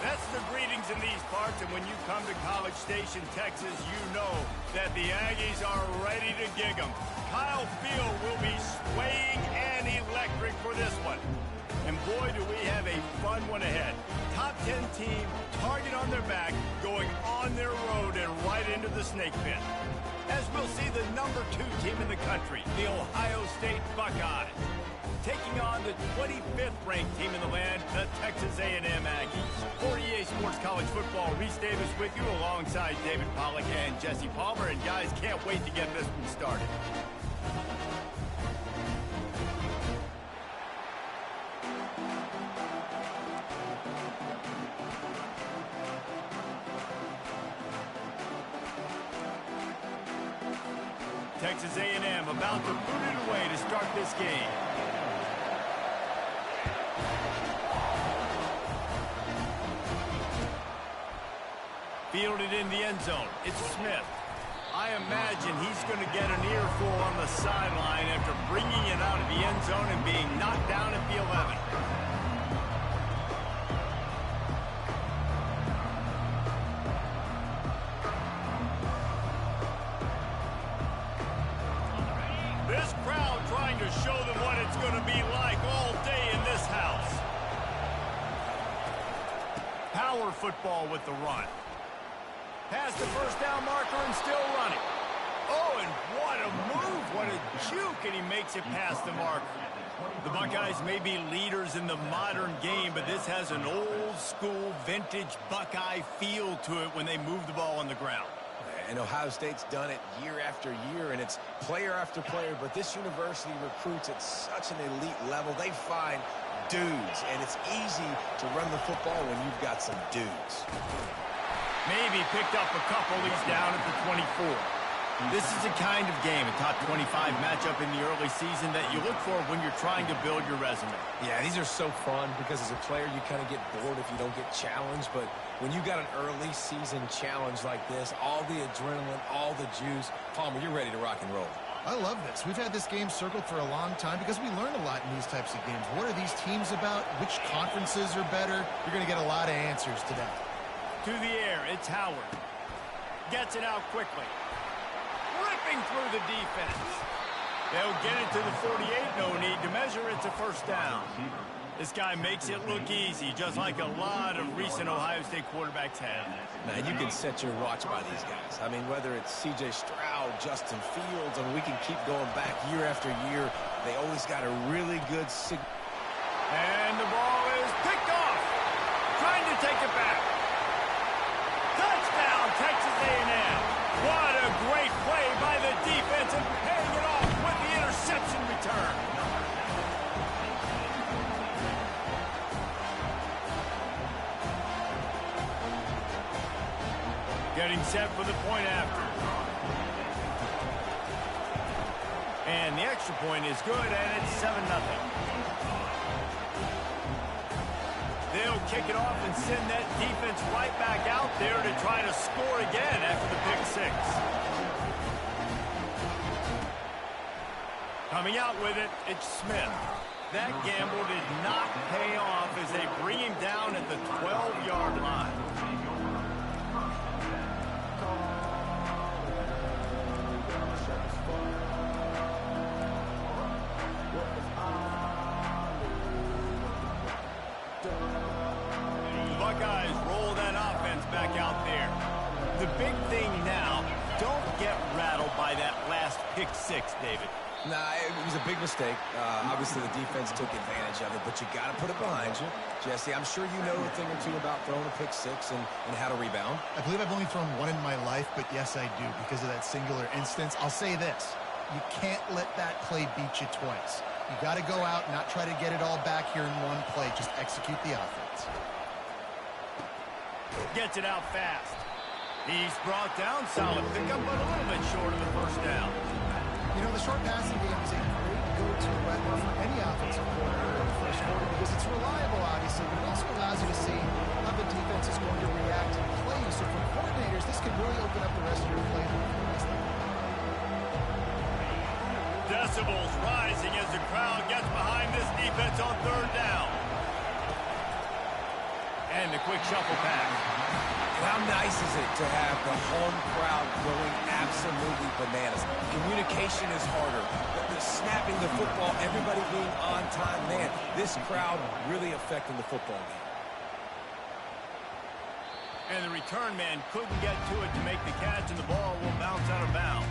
That's the greetings in these parts, and when you come to College Station, Texas, you know that the Aggies are ready to gig 'em. Kyle Field will be swaying and electric for this one. And boy, do we have a fun one ahead. Top 10 team, target on their back, going on their road and right into the snake pit. As we'll see the number 2 team in the country, the Ohio State Buckeyes, taking on the 25th ranked team in the land, the Texas A&M Aggies. For EA Sports College Football, Reese Davis with you alongside David Pollack and Jesse Palmer. And guys, can't wait to get this one started. Texas A&M about to boot it away to start this game. Fielded in the end zone. It's Smith. I imagine he's going to get an earful on the sideline after bringing it out of the end zone and being knocked down at the 11. This crowd trying to show them what it's going to be like all day in this house. Power football with the run. Past the first down marker and still running. Oh, and what a move, what a juke, and he makes it past the marker. The Buckeyes may be leaders in the modern game, but this has an old-school, vintage Buckeye feel to it when they move the ball on the ground. And Ohio State's done it year after year, and it's player after player, but this university recruits at such an elite level. They find dudes, and it's easy to run the football when you've got some dudes. Maybe picked up a couple. He's down at the 24. This is the kind of game, a top 25 matchup in the early season that you look for when you're trying to build your resume. Yeah, these are so fun because as a player, you kind of get bored if you don't get challenged. But when you got an early season challenge like this, all the adrenaline, all the juice, Palmer, you're ready to rock and roll. I love this. We've had this game circled for a long time because we learn a lot in these types of games. What are these teams about? Which conferences are better? You're going to get a lot of answers today. To the air, it's Howard. Gets it out quickly. Ripping through the defense. They'll get it to the 48. No need to measure. It's a first down. This guy makes it look easy, just like a lot of recent Ohio State quarterbacks have. Man, you can set your watch by these guys. I mean, whether it's C.J. Stroud, Justin Fields, I mean, we can keep going back year after year. They always got a really good signal. And the ball is picked off. Trying to take it back. Touchdown, Texas A&M. What a great play by the defense and paying it off with the interception return. Getting set for the point after. And the extra point is good, and it's 7-0. They'll kick it off and send that defense right back out there to try to score again after the pick six. Coming out with it, it's Smith. That gamble did not pay off as they bring him down at the 12-yard line. Buckeyes roll that offense back out there. The big thing now, don't get rattled by that last pick six, David. Nah, it was a big mistake. Obviously, the defense took advantage of it, but you got to put it behind you. Jesse, I'm sure you know a thing or two about throwing a pick six and how to rebound. I believe I've only thrown one in my life, but yes, I do, because of that singular instance. I'll say this. You can't let that play beat you twice. You got to go out and not try to get it all back here in one play. Just execute the offense. Gets it out fast. He's brought down. Solid pickup, but a little bit short of the first down. You know, the short passing game is a great go-to weapon for any offensive coordinator in the first quarter because it's reliable, obviously, but it also allows you to see how the defense is going to react and play. So for coordinators, this can really open up the rest of your playbook. Decibels rising as the crowd gets behind this defense on third down. And a quick shuffle pass. How nice is it to have the home crowd going absolutely bananas? Communication is harder. The snapping the football, everybody being on time. Man, this crowd really affecting the football game. And the return man couldn't get to it to make the catch, and the ball will bounce out of bounds.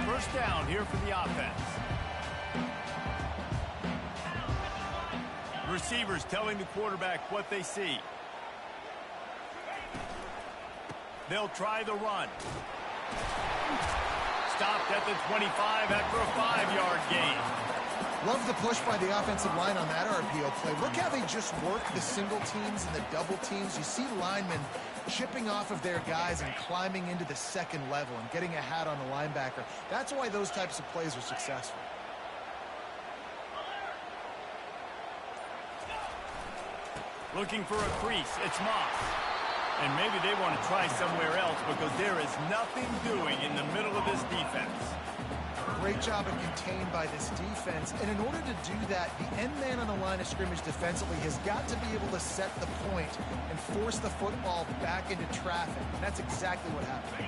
First down here for the offense. Receivers telling the quarterback what they see. They'll try the run. Stopped at the 25 after a 5-yard gain. Love the push by the offensive line on that RPO play. Look how they just work the single teams and the double teams. You see linemen chipping off of their guys and climbing into the second level and getting a hat on the linebacker. That's why those types of plays are successful. Looking for a crease. It's Moss. And maybe they want to try somewhere else because there is nothing doing in the middle of this defense. Great job of contained by this defense. And in order to do that, the end man on the line of scrimmage defensively has got to be able to set the point and force the football back into traffic. And that's exactly what happened.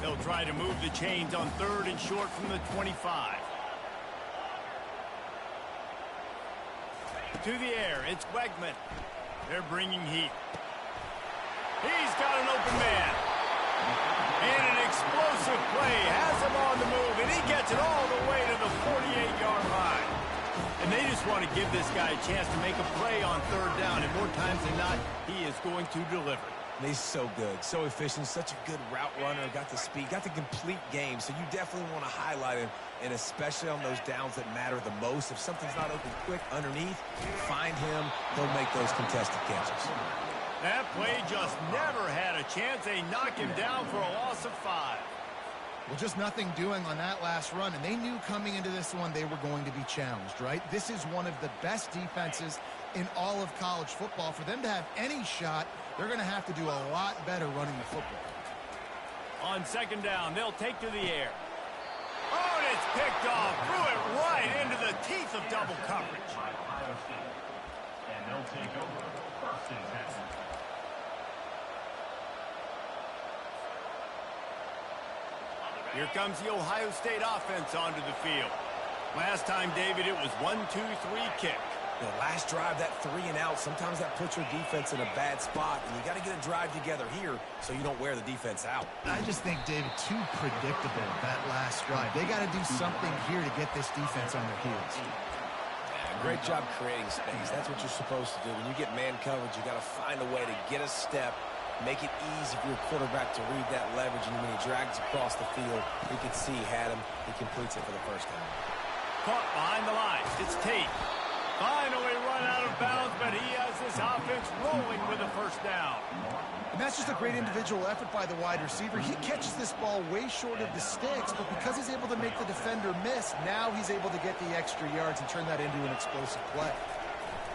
They'll try to move the chains on third and short from the 25. To the air, it's Wegman. They're bringing heat. He's got an open man. And an explosive play has him on the move, and he gets it all the way to the 48-yard line. And they just want to give this guy a chance to make a play on third down, and more times than not, he is going to deliver. He's so good, so efficient, such a good route runner, got the speed, got the complete game, so you definitely want to highlight him, and especially on those downs that matter the most. If something's not open quick underneath, find him, he'll make those contested catches. That play just never had a chance. They knock him down for a loss of 5. Well, just nothing doing on that last run, and they knew coming into this one they were going to be challenged, right? This is one of the best defenses in all of college football. For them to have any shot, they're going to have to do a lot better running the football. On second down, they'll take to the air. Oh, and it's picked off. Threw it right into the teeth of double coverage. And they'll take over first and 10. Here comes the Ohio State offense onto the field. Last time, David, it was 1-2-3 kick. The last drive, that 3 and out, sometimes that puts your defense in a bad spot, and you got to get a drive together here so you don't wear the defense out. I just think, David, too predictable, that last drive. They got to do something here to get this defense on their heels. Yeah, great job creating space. That's what you're supposed to do. When you get man coverage, you got to find a way to get a step, make it easy for your quarterback to read that leverage, and when he drags across the field, he can see he had him. He completes it for the first time. Caught behind the lines. It's Tate. Finally run out of bounds, but he has this offense rolling with a first down. And that's just a great individual effort by the wide receiver. He catches this ball way short of the sticks, but because he's able to make the defender miss, now he's able to get the extra yards and turn that into an explosive play.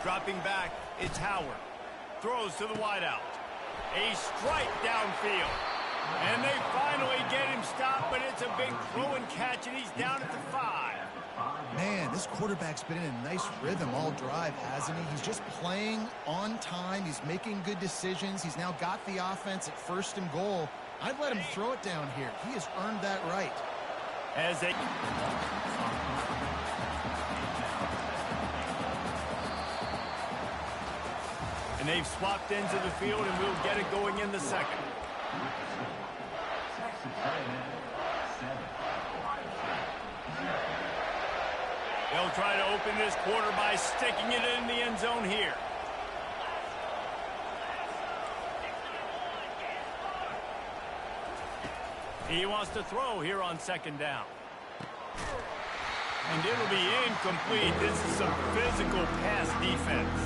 Dropping back, it's Howard. Throws to the wideout. A strike downfield. And they finally get him stopped, but it's a big throw and catch, and he's down at the 5. Man, this quarterback's been in a nice rhythm all drive, hasn't he? He's just playing on time. He's making good decisions. He's now got the offense at first and goal. I'd let him throw it down here. He has earned that right. As they... And they've swapped ends of the field, and we'll get it going in the second. They'll try to open this quarter by sticking it in the end zone here. He wants to throw here on second down. And it'll be incomplete. This is some physical pass defense.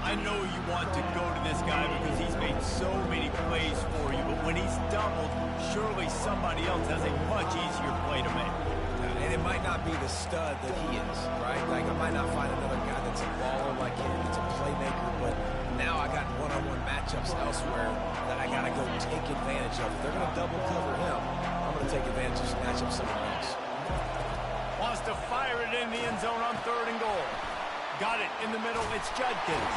I know you want to go to this guy because he's made so many plays for you, but when he's doubled, surely somebody else has a much easier play to make. And it might not be the stud that he is, right? Like, I might not find another guy that's a baller like him, that's a playmaker, but now I got one-on-one matchups elsewhere that I got to go take advantage of. If they're going to double cover him, I'm going to take advantage of some matchups somewhere else. Wants to fire it in the end zone on 3rd and goal. Got it in the middle. It's Judkins.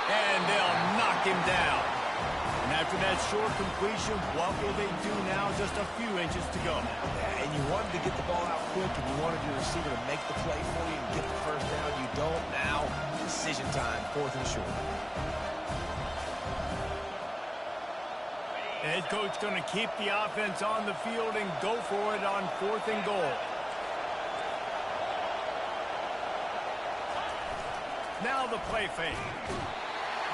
And they'll knock him down. And after that short completion, what will they do now? Just a few inches to go. And you wanted to get the ball out quick, and you wanted your receiver to make the play for you and get the first down. You don't now. Decision time, 4th and short. The head coach going to keep the offense on the field and go for it on 4th and goal. Now the play fake.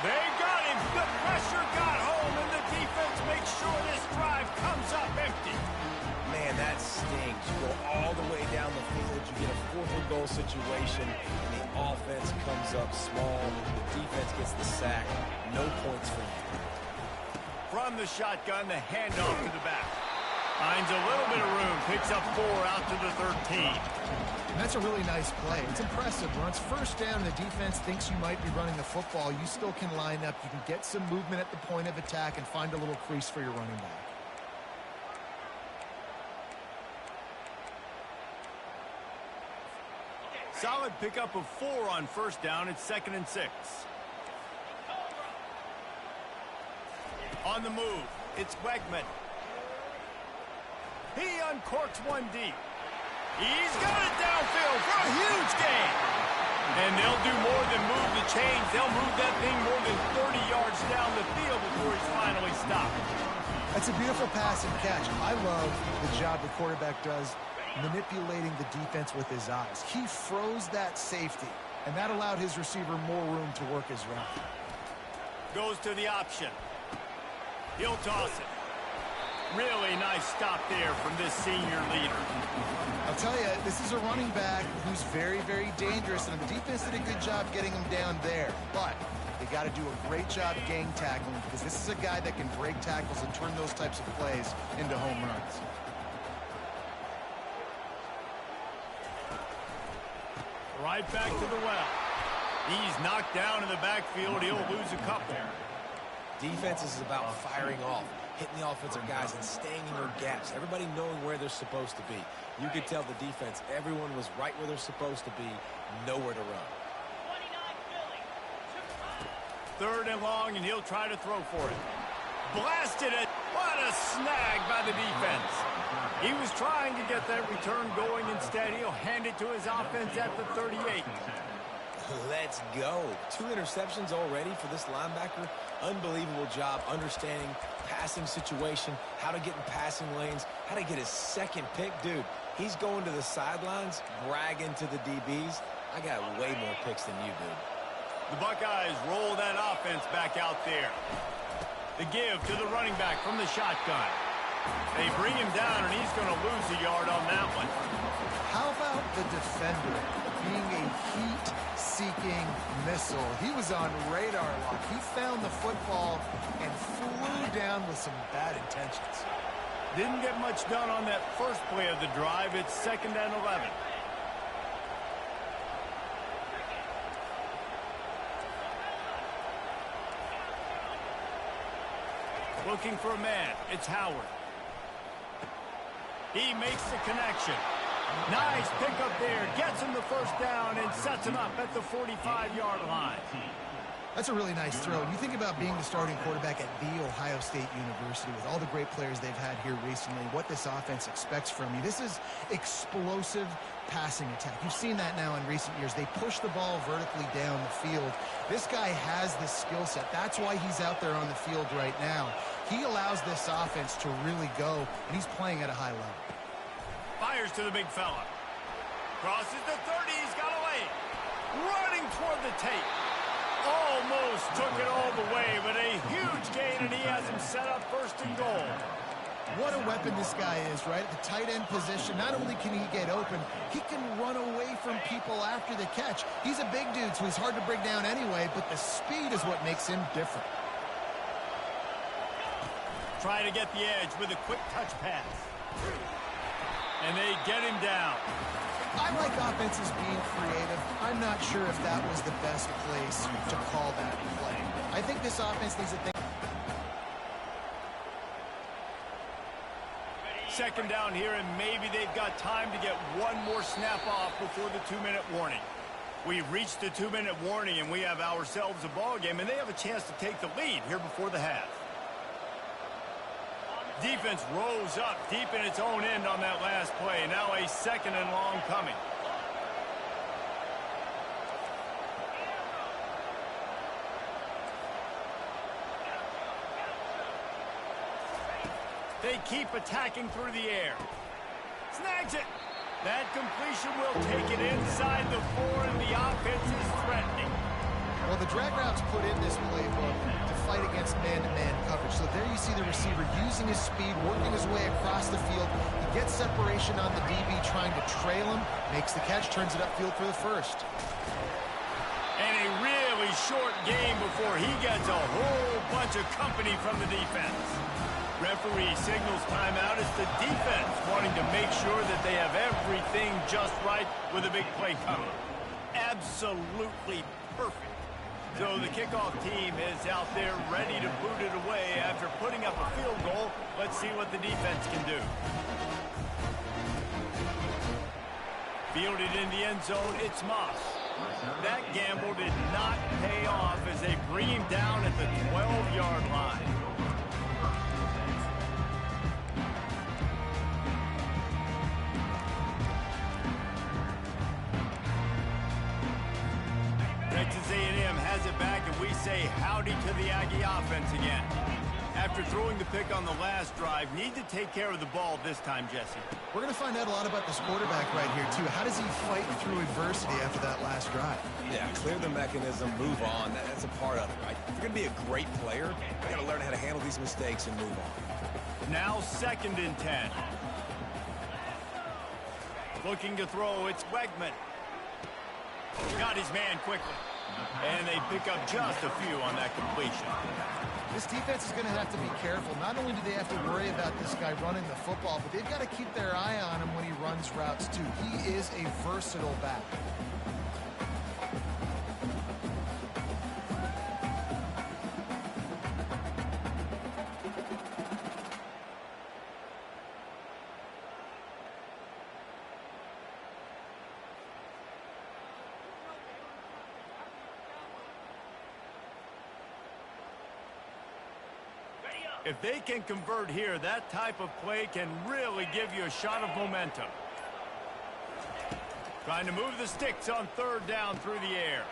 They got him. The pressure got home, and the defense makes sure this drive comes up empty. Man, that stings. You go all the way down the field. You get a 4th and goal situation, and the offense comes up small. The defense gets the sack. No points for you. From the shotgun, the handoff to the back. Finds a little bit of room. Picks up 4 out to the 13. And that's a really nice play. It's impressive. When it's first down and the defense thinks you might be running the football, you still can line up. You can get some movement at the point of attack and find a little crease for your running back. Solid pickup of 4 on first down. It's 2nd and 6. On the move, it's Wegman. He uncorks one deep. He's got it downfield for a huge gain. And they'll do more than move the chains. They'll move that thing more than 30 yards down the field before he's finally stopped. That's a beautiful pass and catch. I love the job the quarterback does manipulating the defense with his eyes. He froze that safety, and that allowed his receiver more room to work his route. Goes to the option. He'll toss it. Really nice stop there from this senior leader. I'll tell you, this is a running back who's very, very dangerous, and the defense did a good job getting him down there. But they got to do a great job gang tackling because this is a guy that can break tackles and turn those types of plays into home runs. Right back to the well. He's knocked down in the backfield. He'll lose a couple. Defense is about firing off, hitting the offensive guys and staying in their gaps. Everybody knowing where they're supposed to be. You could tell the defense, everyone was right where they're supposed to be, nowhere to run. 3rd and long, and he'll try to throw for it. Blasted it. What a snag by the defense. He was trying to get that return going. Instead, he'll hand it to his offense at the 38. Let's go. 2 interceptions already for this linebacker. Unbelievable job understanding passing situation, how to get in passing lanes, how to get his 2nd pick. Dude, he's going to the sidelines, bragging to the DBs. I got way more picks than you, dude. The Buckeyes roll that offense back out there. The give to the running back from the shotgun. They bring him down, and he's going to lose a yard on that one. How about the defender being a heat-seeking missile? He was on radar lock. He found the football and flew down with some bad intentions. Didn't get much done on that first play of the drive. It's 2nd and 11. Looking for a man. It's Howard. He makes the connection. Nice pickup there. Gets him the first down and sets him up at the 45-yard line. That's a really nice throw. You think about being the starting quarterback at The Ohio State University with all the great players they've had here recently, what this offense expects from you. This is explosive passing attack. You've seen that now in recent years. They push the ball vertically down the field. This guy has the skill set. That's why he's out there on the field right now. He allows this offense to really go, and he's playing at a high level. Fires to the big fella. Crosses the 30. He's got away. Running toward the tape. Almost took it all the way, but a huge gain, and he has him set up first and goal. What a weapon this guy is, right? At the tight end position, not only can he get open, he can run away from people after the catch. He's a big dude, so he's hard to bring down anyway, but the speed is what makes him different. Try to get the edge with a quick touch pass. And they get him down. I like offenses being creative. I'm not sure if that was the best place to call that play. I think this offense needs to think. Second down here, and maybe they've got time to get one more snap off before the 2-minute warning. We've reached the 2-minute warning, and we have ourselves a ball game, and they have a chance to take the lead here before the half. Defense rose up deep in its own end on that last play. Now a second and long coming. They keep attacking through the air. Snags it. That completion will take it inside the 4, and the offense is threatening. Well, the drag routes put in this playbook to fight against man-to-man coverage. So there you see the receiver using his speed, working his way across the field. He gets separation on the DB, trying to trail him, makes the catch, turns it upfield for the first. And a really short game before he gets a whole bunch of company from the defense. Referee signals timeout. It's the defense wanting to make sure that they have everything just right with a big play coming. Absolutely perfect. So the kickoff team is out there ready to boot it away after putting up a field goal. Let's see what the defense can do. Fielded in the end zone, it's Moss. That gamble did not pay off as they bring him down at the 12-yard line. Texas A&M has it back, and we say howdy to the Aggie offense again. After throwing the pick on the last drive, need to take care of the ball this time, Jesse. We're going to find out a lot about this quarterback right here, too. How does he fight through adversity after that last drive? Yeah, clear the mechanism, move on. That's a part of it, right? If you're going to be a great player, you got to learn how to handle these mistakes and move on. Now 2nd and 10. Looking to throw, it's Wegman. Got his man quickly. And they pick up just a few on that completion. This defense is going to have to be careful. Not only do they have to worry about this guy running the football, but they've got to keep their eye on him when he runs routes, too. He is a versatile back. If they can convert here, that type of play can really give you a shot of momentum. Trying to move the sticks on 3rd down through the air.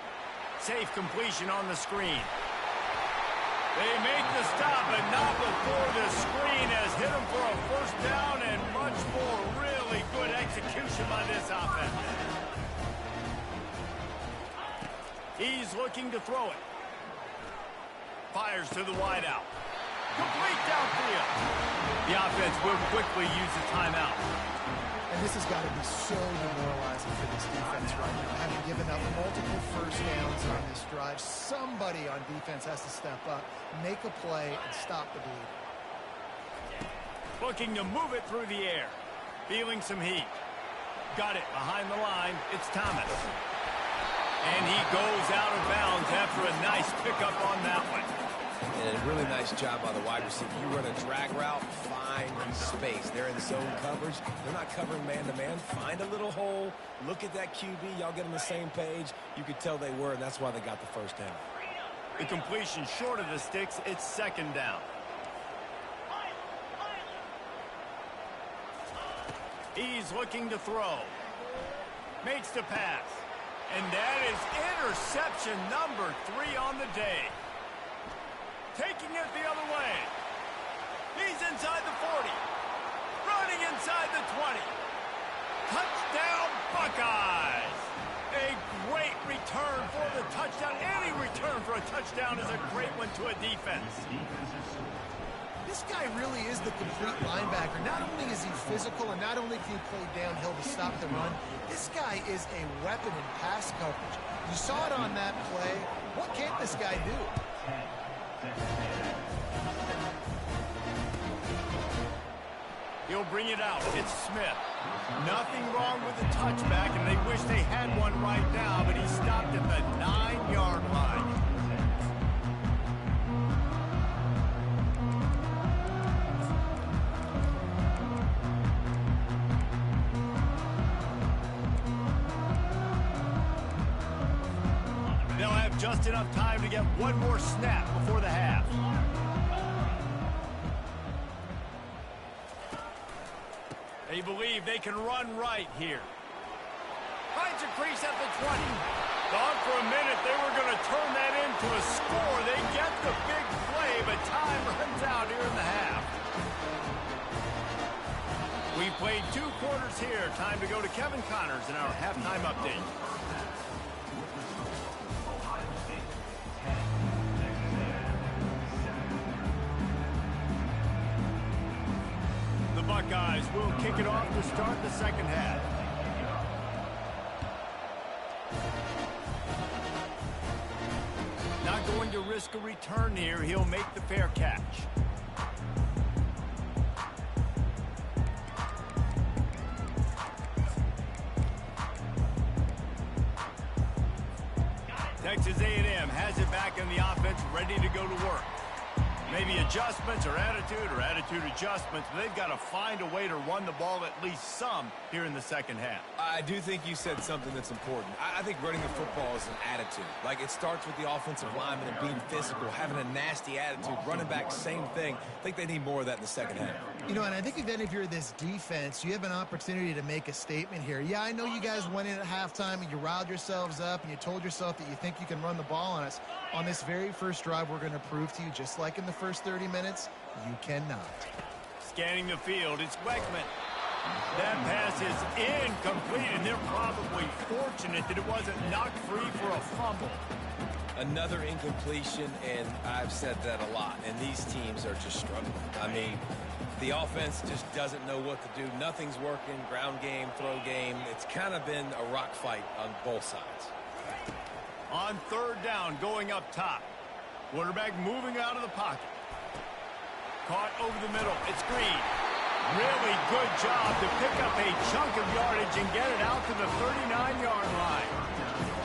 Safe completion on the screen. They make the stop, but not before the screen has hit them for a 1st down, and much more really good execution by this offense. He's looking to throw it. Fires to the wideout. Complete downfield. The offense will quickly use the timeout. And this has got to be so demoralizing for this defense right now. Having given up multiple 1st downs on this drive, somebody on defense has to step up, make a play, and stop the bleed. Looking to move it through the air. Feeling some heat. Got it behind the line. It's Thomas. And he goes out of bounds after a nice pickup on that one. And a really nice job by the wide receiver. You run a drag route, find space. They're in zone coverage. They're not covering man-to-man. Find a little hole. Look at that QB. Y'all get on the same page. You could tell they were, and that's why they got the 1st down. The completion short of the sticks. It's second down. He's looking to throw. Makes the pass. And that is interception number 3 on the day. Taking it the other way. He's inside the 40. Running inside the 20. Touchdown, Buckeyes! A great return for the touchdown. Any return for a touchdown is a great one to a defense. This guy really is the complete linebacker. Not only is he physical and not only can he play downhill to stop the run, this guy is a weapon in pass coverage. You saw it on that play. What can't this guy do? He'll bring it out. It's Smith. Nothing wrong with the touchback, and they wish they had one right now, but he stopped at the 9-yard line. They'll have just enough time to get one more snap before the half. They believe they can run right here. Finds a crease at the 20. Thought for a minute they were going to turn that into a score. They get the big play, but time runs out here in the half. We played 2 quarters here. Time to go to Kevin Connors in our halftime update. Buckeyes will kick it off to start the second half. Not going to risk a return here. He'll make the fair catch. Texas A&M has it back in the offense, ready to go to work. Maybe adjustments or attitude adjustments, but they've got to find a way to run the ball at least some here in the second half. I do think you said something that's important. I think running the football is an attitude. Like, it starts with the offensive lineman and being physical, having a nasty attitude. Running back, same thing. I think they need more of that in the second half. You know, and I think if you're this defense, you have an opportunity to make a statement here. Yeah, I know you guys went in at halftime and you riled yourselves up and you told yourself that you think you can run the ball on us. On this very first drive, we're going to prove to you, just like in the first 30 minutes, you cannot. Scanning the field, it's Weckman. That pass is incomplete, and they're probably fortunate that it wasn't knocked free for a fumble. Another incompletion, and I've said that a lot, and these teams are just struggling. I mean, the offense just doesn't know what to do. Nothing's working, ground game, throw game. It's kind of been a rock fight on both sides. On third down, going up top. Quarterback moving out of the pocket. Caught over the middle. It's Green. Really good job to pick up a chunk of yardage and get it out to the 39-yard line.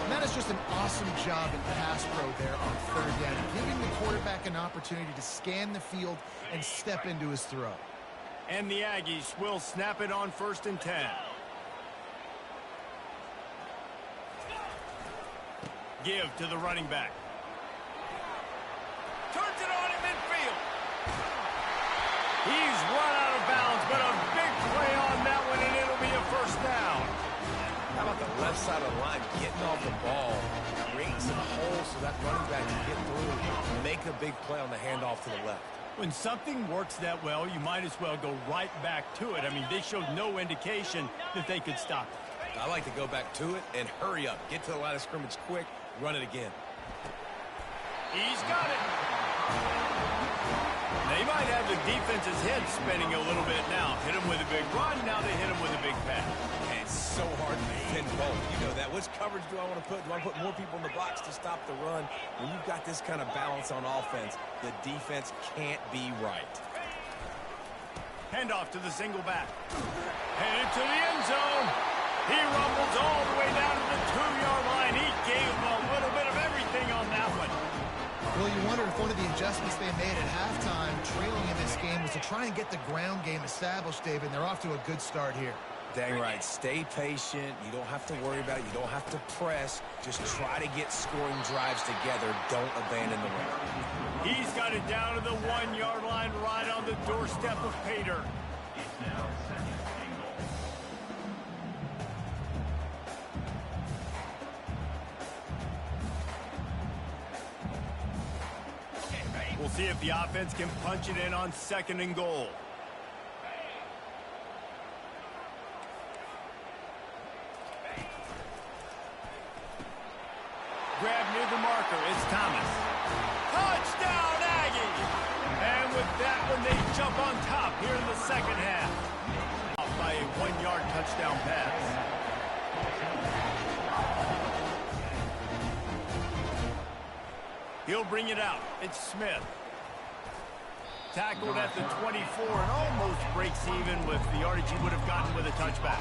And that is just an awesome job in pass pro there on third down, giving the quarterback an opportunity to scan the field and step into his throw. And the Aggies will snap it on 1st and 10. Give to the running back. Turns it on in midfield. He's run out of bounds, but a big play on that one, and it'll be a first down. How about the left side of the line getting off the ball, creating some holes so that running back can get through, make a big play on the handoff to the left. When something works that well, you might as well go right back to it. I mean, they showed no indication that they could stop it. I like to go back to it and hurry up. Get to the line of scrimmage quick, run it again. He's got it. They might have the defense's head spinning a little bit now. Hit him with a big run, now they hit him with a big pass. And it's so hard to defend both. You know that. Which coverage do I want to put? Do I put more people in the box to stop the run? When you've got this kind of balance on offense, the defense can't be right. Handoff to the single back. Headed to the end zone. He rumbles all the way down to the 2-yard line. He gave a little bit of everything on that one. Well, you wonder if one of the adjustments they made at halftime, trailing in this game, was to try and get the ground game established, David, and they're off to a good start here. Dang right. Stay patient. You don't have to worry about it. You don't have to press. Just try to get scoring drives together. Don't abandon the run. He's got it down to the 1-yard line right on the doorstep of Pater. It's now second and goal. We'll see if the offense can punch it in on 2nd and goal. Grab near the marker. It's Thomas. Touchdown, Aggies! And with that one, they jump on top here in the 2nd half. Off by a 1-yard touchdown pass. He'll bring it out. It's Smith. Tackled at the 24 and almost breaks even with the yardage he would have gotten with a touchback.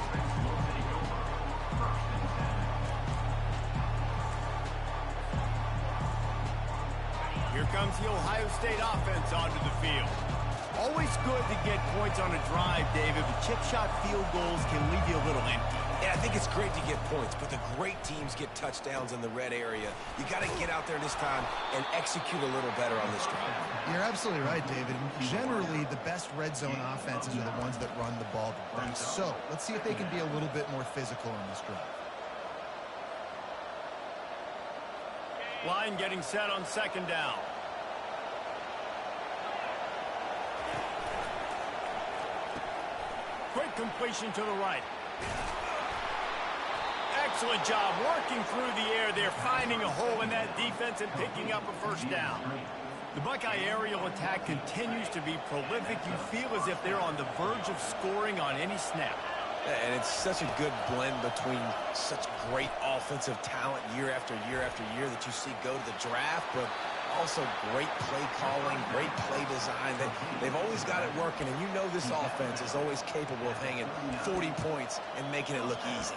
Here comes the Ohio State offense onto the field. Always good to get points on a drive, David, but chip shot field goals can leave you a little empty. Yeah, I think it's great to get points, but the great teams get touchdowns in the red area. You got to get out there this time and execute a little better on this drive. You're absolutely right, David. Generally, the best red zone offenses are the ones that run the ball the best. So let's see if they can be a little bit more physical on this drive. Line getting set on 2nd down. Quick completion to the right. Excellent job working through the air there, finding a hole in that defense and picking up a 1st down. The Buckeye aerial attack continues to be prolific. You feel as if they're on the verge of scoring on any snap. And it's such a good blend between such great offensive talent year after year after year that you see go to the draft, but also great play calling, great play design. They've always got it working, and you know this offense is always capable of hanging 40 points and making it look easy.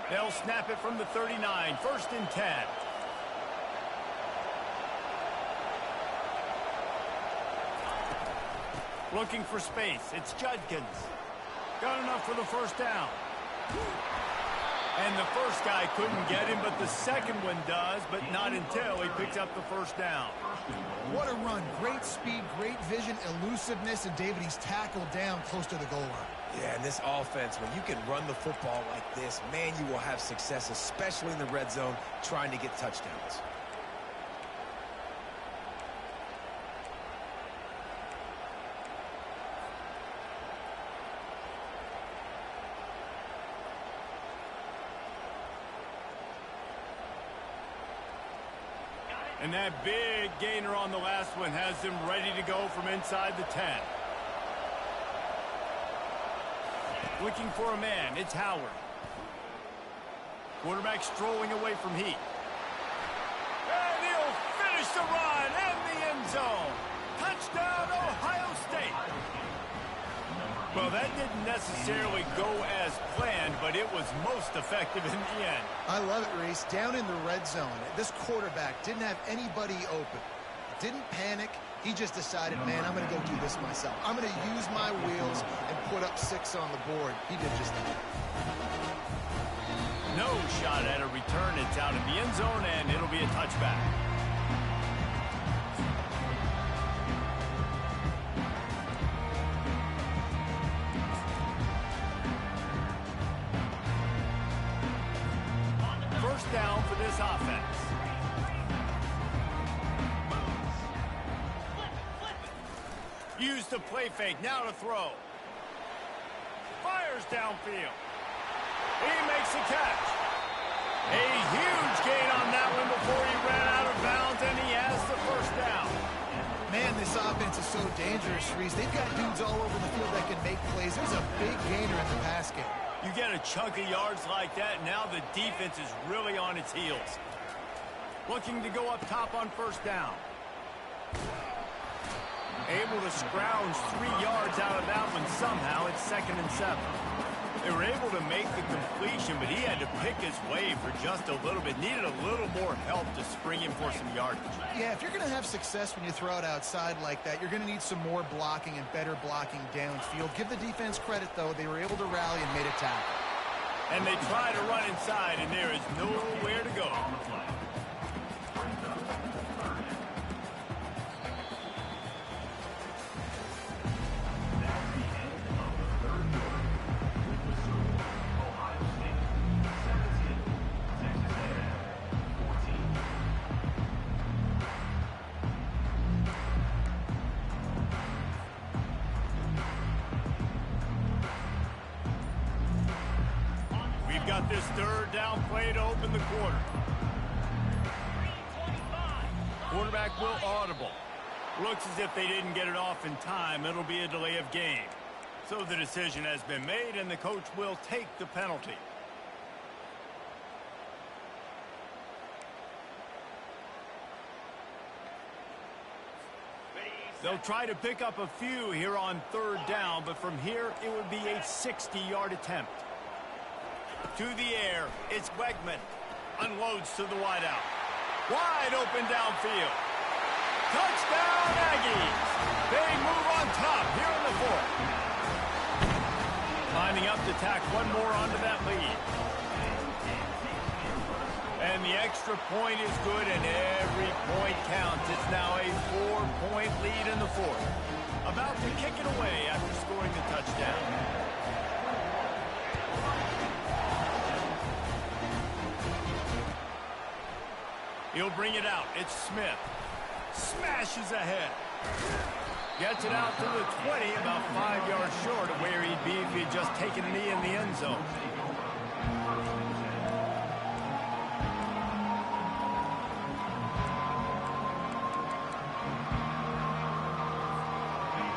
They'll snap it from the 39, 1st and 10. Looking for space. It's Judkins. Got enough for the 1st down. And the first guy couldn't get him, but the second one does, but not until he picks up the 1st down. What a run. Great speed, great vision, elusiveness, and David, he's tackled down close to the goal line. Yeah, and this offense, when you can run the football like this, man, you will have success, especially in the red zone, trying to get touchdowns. And that big gainer on the last one has them ready to go from inside the 10. Looking for a man, it's Howard. Quarterback strolling away from Heat. And he'll finish the run in the end zone. Touchdown, Ohio State. Well, that didn't necessarily go as planned, but it was most effective in the end. I love it, Reese. Down in the red zone, this quarterback didn't have anybody open. Didn't panic. He just decided, man, I'm going to go do this myself. I'm going to use my wheels and put up 6 on the board. He did just that. No shot at a return. It's out of the end zone, and it'll be a touchback. First down for this offense. Use the play fake, now to throw. Fires downfield. He makes the catch. A huge gain on that one before he ran out of bounds, and he has the 1st down. Man, this offense is so dangerous, Reese. They've got dudes all over the field that can make plays. There's a big gainer in the pass game. You get a chunk of yards like that, now the defense is really on its heels. Looking to go up top on 1st down. Able to scrounge 3 yards out of that one somehow. It's 2nd and 7. They were able to make the completion, but he had to pick his way for just a little bit. Needed a little more help to spring him for some yardage. Yeah, if you're going to have success when you throw it outside like that, you're going to need some more blocking and better blocking downfield. Give the defense credit, though. They were able to rally and made a tackle. And they try to run inside, and there is nowhere to go. Got this third down play to open the quarter. Quarterback will audible. Looks as if they didn't get it off in time. It'll be a delay of game. So the decision has been made, and the coach will take the penalty. They'll try to pick up a few here on third down, but from here it would be a 60-yard attempt. To the air, it's Wegman. Unloads to the wideout. Wide open downfield. Touchdown, Aggies. They move on top here in the fourth. Lining up to tack one more onto that lead. And the extra point is good, and every point counts. It's now a 4-point lead in the fourth. About to kick it away after scoring the touchdown. He'll bring it out. It's Smith. Smashes ahead. Gets it out to the 20, about 5 yards short of where he'd be if he'd just taken a knee in the end zone.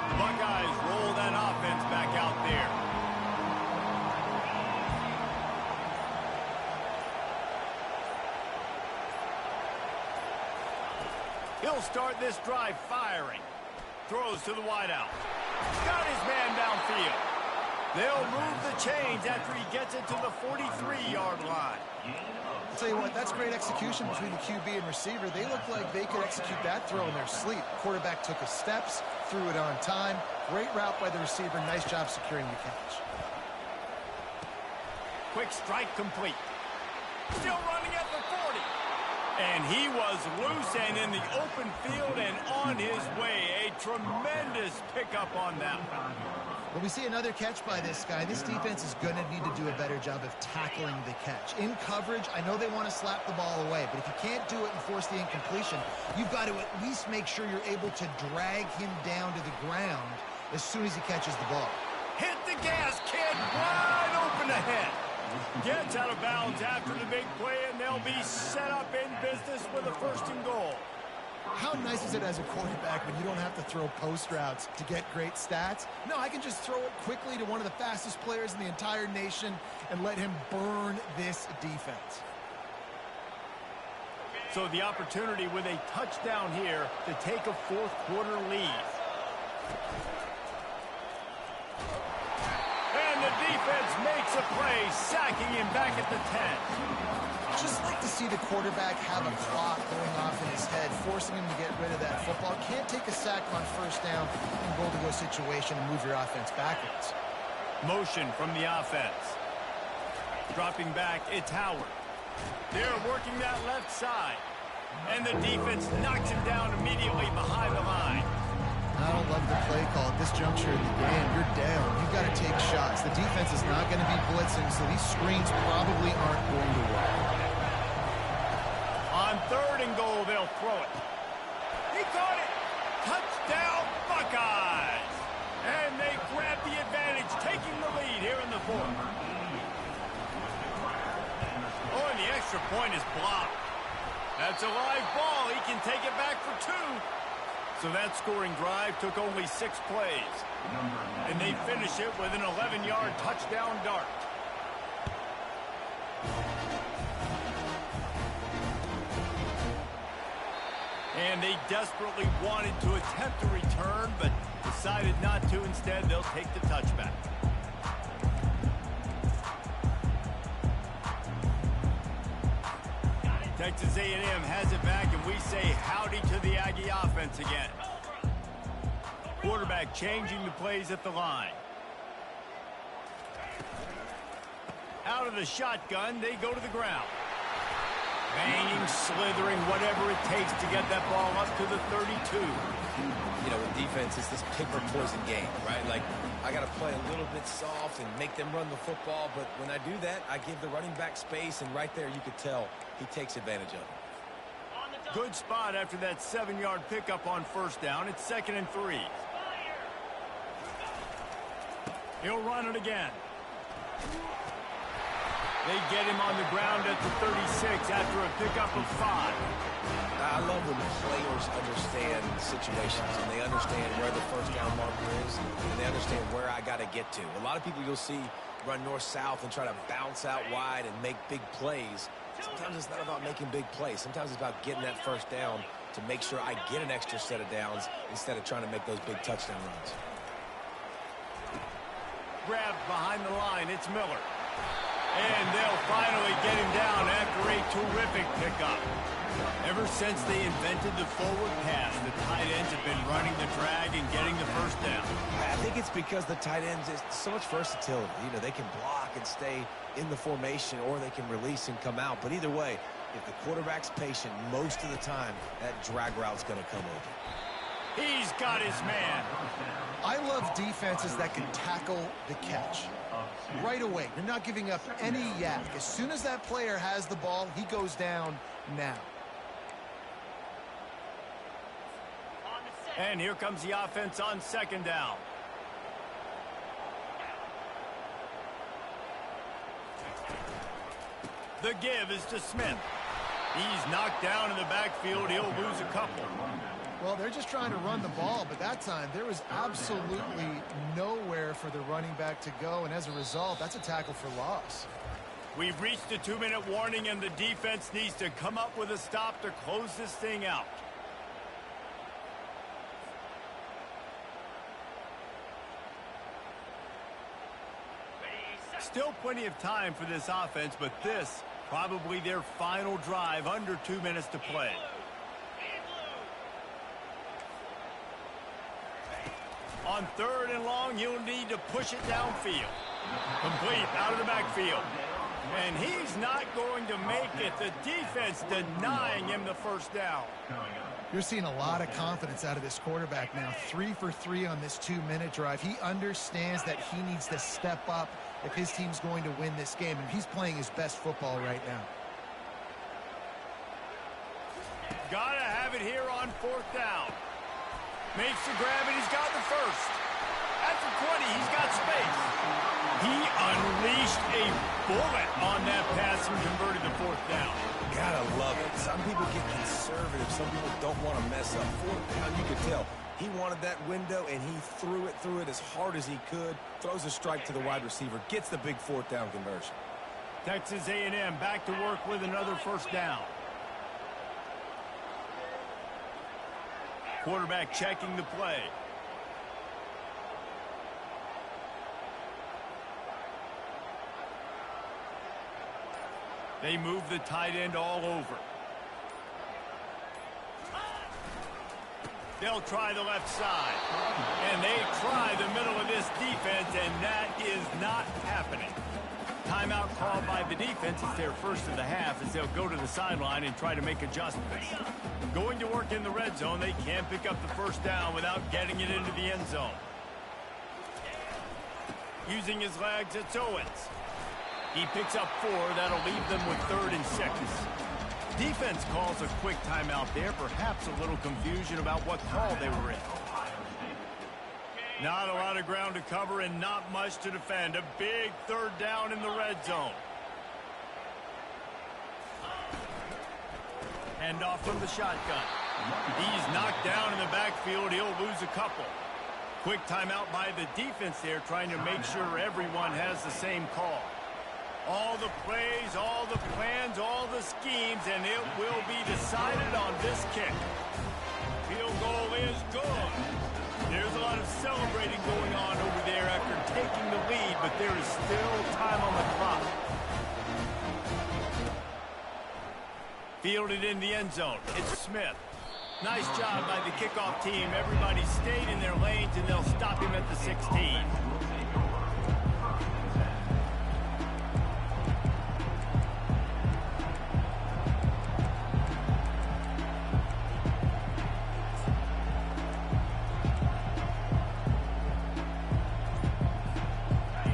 The Buckeyes roll that offense back out there. He'll start this drive firing. Throws to the wideout. Got his man downfield. They'll move the chains after he gets it to the 43-yard line. I'll tell you what, that's great execution between the QB and receiver. They look like they could execute that throw in their sleep. Quarterback took his steps, threw it on time. Great route by the receiver. Nice job securing the catch. Quick strike complete. Still running at the 40. And he was loose and in the open field and on his way. A tremendous pickup on that one. Well, we see another catch by this guy. This defense is going to need to do a better job of tackling the catch. In coverage, I know they want to slap the ball away, but if you can't do it and force the incompletion, you've got to at least make sure you're able to drag him down to the ground as soon as he catches the ball. Hit the gas, kid. Wide open ahead. Gets out of bounds after the big play, and they'll be set up in business with a 1st and goal. How nice is it as a quarterback when you don't have to throw post routes to get great stats? No, I can just throw it quickly to one of the fastest players in the entire nation and let him burn this defense. So the opportunity with a touchdown here to take a 4th quarter lead. And the defense makes a play, sacking him back at the 10. Just like to see the quarterback have a clock going off in his head, forcing him to get rid of that football. Can't take a sack on 1st down in goal-to-go situation and move your offense backwards. Motion from the offense. Dropping back, it's Howard. They're working that left side. And the defense knocks him down immediately behind the line. I don't love the play call at this juncture in the game. You're down. You've got to take shots. The defense is not going to be blitzing, so these screens probably aren't going to work. On 3rd and goal, they'll throw it. He caught it. Touchdown, Buckeyes. And they grab the advantage, taking the lead here in the 4th. Oh, and the extra point is blocked. That's a live ball. He can take it back for 2. So that scoring drive took only 6 plays. And they finish it with an 11-yard touchdown dart. And they desperately wanted to attempt a return, but decided not to. Instead, they'll take the touchback. Texas A&M has it back, and we say howdy to the Aggie offense again. Quarterback changing the plays at the line. Out of the shotgun, they go to the ground. Banging, slithering, whatever it takes to get that ball up to the 32. You know, with defense, it's this pick or poison game, right? Like, I got to play a little bit soft and make them run the football, but when I do that, I give the running back space, and right there you could tell he takes advantage of it. Good spot after that 7-yard pickup on first down. It's 2nd and 3. He'll run it again. They get him on the ground at the 36 after a pickup of 5. I love when players understand situations and they understand where the first down marker is and they understand where I got to get to. A lot of people you'll see run north-south and try to bounce out wide and make big plays. Sometimes it's not about making big plays. Sometimes it's about getting that first down to make sure I get an extra set of downs instead of trying to make those big touchdown runs. Grabbed behind the line. It's Miller. And they'll finally get him down after a terrific pickup. Ever since they invented the forward pass, the tight ends have been running the drag and getting the first down. I think it's because the tight ends is so much versatility. You know, they can block and stay in the formation, or they can release and come out. But either way, if the quarterback's patient, most of the time, that drag route's going to come over. He's got his man. I love defenses that can tackle the catch. Right away, you're not giving up any yak. As soon as that player has the ball, he goes down now. And here comes the offense on 2nd down. The give is to Smith. He's knocked down in the backfield. He'll lose a couple. Well, they're just trying to run the ball, but that time there was absolutely nowhere for the running back to go, and as a result, that's a tackle for loss. We've reached a 2-minute warning, and the defense needs to come up with a stop to close this thing out. Still plenty of time for this offense, but this probably their final drive, under 2 minutes to play. On 3rd and long, he'll need to push it downfield. Complete out of the backfield. And he's not going to make it. The defense denying him the first down. You're seeing a lot of confidence out of this quarterback now. 3 for 3 on this 2-minute drive. He understands that he needs to step up if his team's going to win this game, and he's playing his best football right now. Gotta have it here on 4th down. Makes the grab, and he's got the first. At the 20, he's got space. He unleashed a bullet on that pass and converted the 4th down. Gotta love it. Some people get conservative. Some people don't want to mess up. 4th down, you could tell. He wanted that window, and he threw it as hard as he could. Throws a strike to the wide receiver. Gets the big 4th down conversion. Texas A&M back to work with another first down. Quarterback checking the play. They move the tight end all over. They'll try the left side. And they try the middle of this defense, and that is not happening. Timeout called by the defense. It's their first of the half as they'll go to the sideline and try to make adjustments. Going to work in the red zone. They can't pick up the first down without getting it into the end zone. Using his legs, it's Owens. He picks up 4. That'll leave them with 3rd and 6. Defense calls a quick timeout there. Perhaps a little confusion about what call they were in. Not a lot of ground to cover and not much to defend. A big 3rd down in the red zone. Hand off from the shotgun. He's knocked down in the backfield. He'll lose a couple. Quick timeout by the defense there, trying to make sure everyone has the same call. All the plays, all the plans, all the schemes, and it will be decided on this kick. Field goal is good. There's a lot of celebrating going on over there after taking the lead, but there is still time on the clock. Fielded in the end zone. It's Smith. Nice job by the kickoff team. Everybody stayed in their lanes, and they'll stop him at the 16.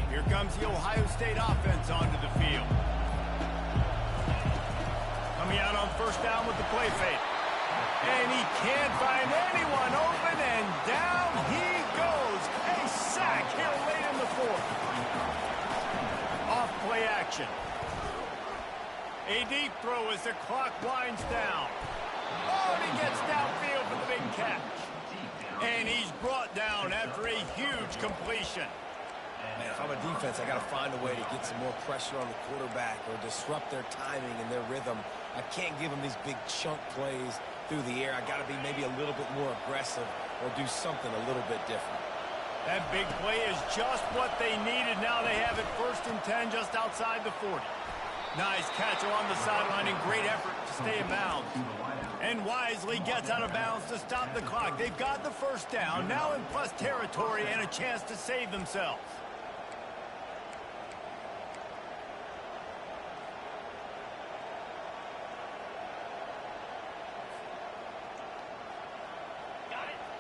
Here comes the Ohio State offense onto the field. Coming out on first down with the play fake. And he can't find anyone open, and down he goes. A sack here late in the fourth. Off play action. A deep throw as the clock winds down. Oh, and he gets downfield for the big catch. And he's brought down after a huge completion. Man, if I'm a defense, I got to find a way to get some more pressure on the quarterback or disrupt their timing and their rhythm. I can't give them these big chunk plays through the air. I got to be maybe a little bit more aggressive or do something a little bit different. That big play is just what they needed. Now they have it 1st and 10 just outside the 40. Nice catch along the sideline and great effort to stay in bounds. And wisely gets out of bounds to stop the clock. They've got the first down, now in plus territory and a chance to save themselves.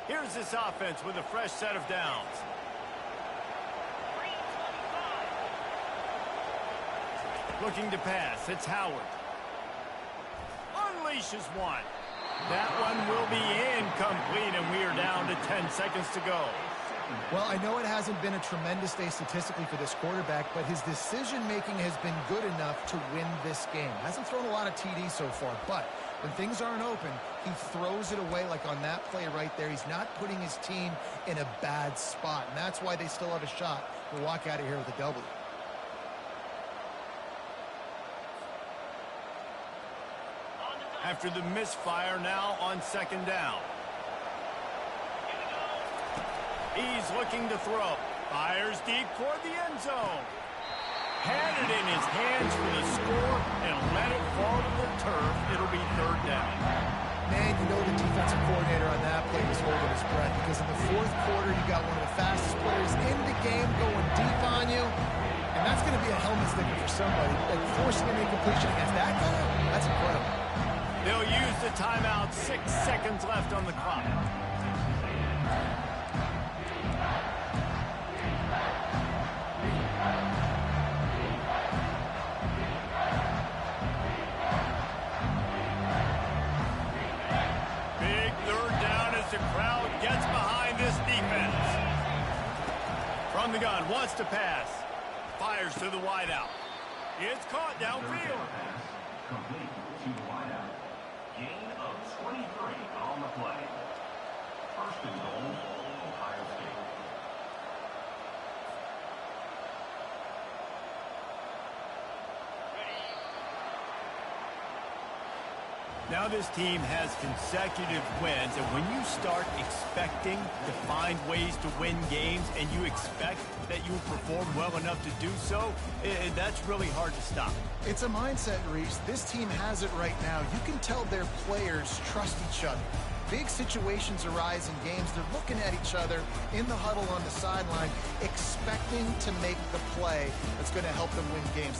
Here's this offense with a fresh set of downs. Looking to pass. It's Howard. Unleashes one. That one will be incomplete, and we are down to 10 seconds to go. Well, I know it hasn't been a tremendous day statistically for this quarterback, but his decision-making has been good enough to win this game. Hasn't thrown a lot of TDs so far, but when things aren't open, he throws it away like on that play right there. He's not putting his team in a bad spot, and that's why they still have a shot to walk out of here with a W. After the misfire, now on 2nd down. He's looking to throw. Fires deep toward the end zone. Had it in his hands for the score and let it fall to the turf. It'll be 3rd down. Man, you know the defensive coordinator on that play was holding his breath because in the 4th quarter, you got one of the fastest players in the game going deep on you. And that's going to be a helmet sticker for somebody. Like forcing an incompletion against that guy, that's incredible. They'll use the timeout. 6 seconds left on the clock. Big 3rd down as the crowd gets behind this defense. From the gun, wants to pass. Fires to the wideout. It's caught downfield. Complete to the wideout. Gain of 23 on the play. 1st and goal, Ohio State. Now this team has consecutive wins, and when you start expecting to find ways to win games and you expect that you will perform well enough to do so, that's really hard to stop. It's a mindset, Reese. This team has it right now. You can tell their players trust each other. Big situations arise in games. They're looking at each other in the huddle on the sideline, expecting to make the play that's going to help them win games.